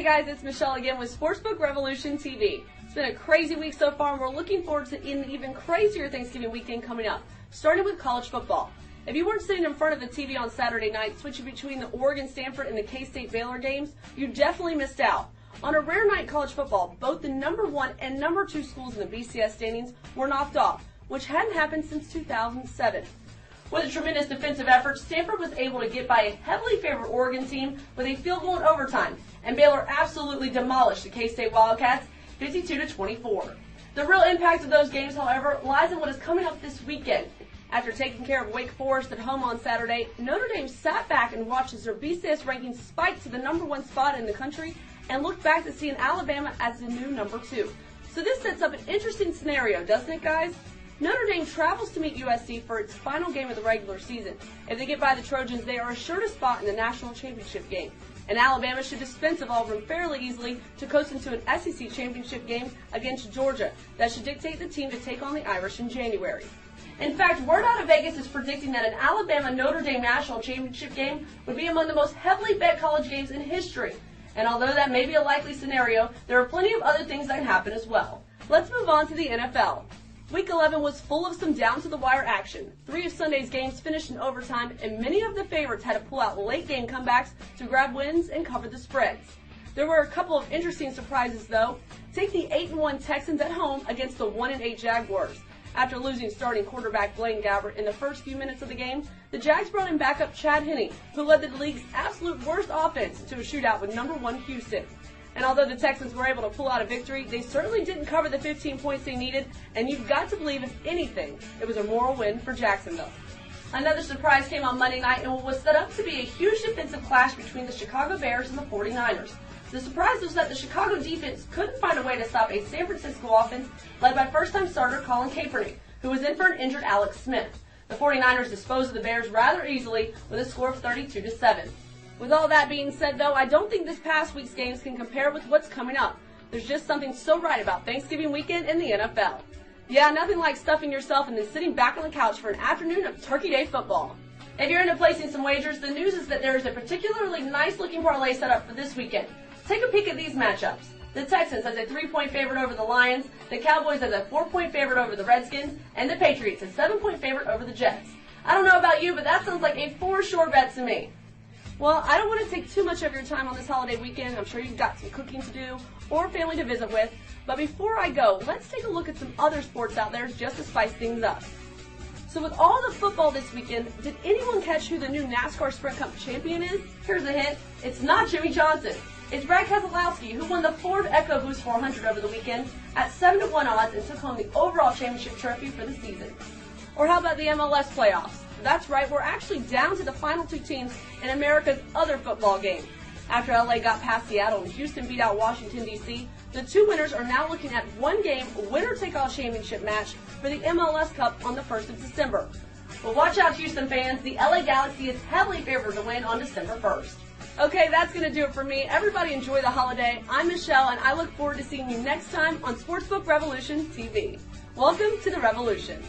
Hey guys, it's Michelle again with Sportsbook Revolution TV. It's been a crazy week so far, and we're looking forward to an even crazier Thanksgiving weekend coming up, starting with college football. If you weren't sitting in front of the TV on Saturday night switching between the Oregon-Stanford and the K-State Baylor games, you definitely missed out. On a rare night in college football, both the number 1 and number 2 schools in the BCS standings were knocked off, which hadn't happened since 2007. With a tremendous defensive effort, Stanford was able to get by a heavily favored Oregon team with a field goal in overtime, and Baylor absolutely demolished the K-State Wildcats 52-24. The real impact of those games, however, lies in what is coming up this weekend. After taking care of Wake Forest at home on Saturday, Notre Dame sat back and watched as their BCS ranking spike to the number 1 spot in the country and looked back to seeing Alabama as the new number 2. So this sets up an interesting scenario, doesn't it, guys? Notre Dame travels to meet USC for its final game of the regular season. If they get by the Trojans, they are assured a spot in the national championship game. And Alabama should dispense of Auburn fairly easily to coast into an SEC championship game against Georgia that should dictate the team to take on the Irish in January. In fact, word out of Vegas is predicting that an Alabama-Notre Dame national championship game would be among the most heavily bet college games in history. And although that may be a likely scenario, there are plenty of other things that can happen as well. Let's move on to the NFL. Week 11 was full of some down-to-the-wire action. 3 of Sunday's games finished in overtime, and many of the favorites had to pull out late-game comebacks to grab wins and cover the spreads. There were a couple of interesting surprises, though. Take the 8-1 Texans at home against the 1-8 Jaguars. After losing starting quarterback Blaine Gabbert in the first few minutes of the game, the Jags brought in backup Chad Henne, who led the league's absolute worst offense to a shootout with number 1 Houston. And although the Texans were able to pull out a victory, they certainly didn't cover the 15 points they needed, and you've got to believe, if anything, it was a moral win for Jacksonville. Another surprise came on Monday night in what was set up to be a huge defensive clash between the Chicago Bears and the 49ers. The surprise was that the Chicago defense couldn't find a way to stop a San Francisco offense led by first-time starter Colin Kaepernick, who was in for an injured Alex Smith. The 49ers disposed of the Bears rather easily with a score of 32-7. With all that being said, though, I don't think this past week's games can compare with what's coming up. There's just something so right about Thanksgiving weekend in the NFL. Yeah, nothing like stuffing yourself and then sitting back on the couch for an afternoon of Turkey Day football. If you're into placing some wagers, the news is that there is a particularly nice-looking parlay set up for this weekend. Take a peek at these matchups. The Texans as a 3-point favorite over the Lions, the Cowboys as a 4-point favorite over the Redskins, and the Patriots a 7-point favorite over the Jets. I don't know about you, but that sounds like a for sure bet to me. Well, I don't want to take too much of your time on this holiday weekend. I'm sure you've got some cooking to do or family to visit with. But before I go, let's take a look at some other sports out there just to spice things up. So with all the football this weekend, did anyone catch who the new NASCAR Sprint Cup champion is? Here's a hint. It's not Jimmy Johnson. It's Brad Keselowski, who won the Ford EcoBoost 400 over the weekend at 7-1 odds and took home the overall championship trophy for the season. Or how about the MLS playoffs? That's right, we're actually down to the final 2 teams in America's other football game. After LA got past Seattle and Houston beat out Washington, D.C., the 2 winners are now looking at one-game winner-take-all championship match for the MLS Cup on the 1st of December. Well, watch out, Houston fans. The LA Galaxy is heavily favored to win on December 1st. Okay, that's going to do it for me. Everybody enjoy the holiday. I'm Michelle, and I look forward to seeing you next time on Sportsbook Revolution TV. Welcome to the Revolution.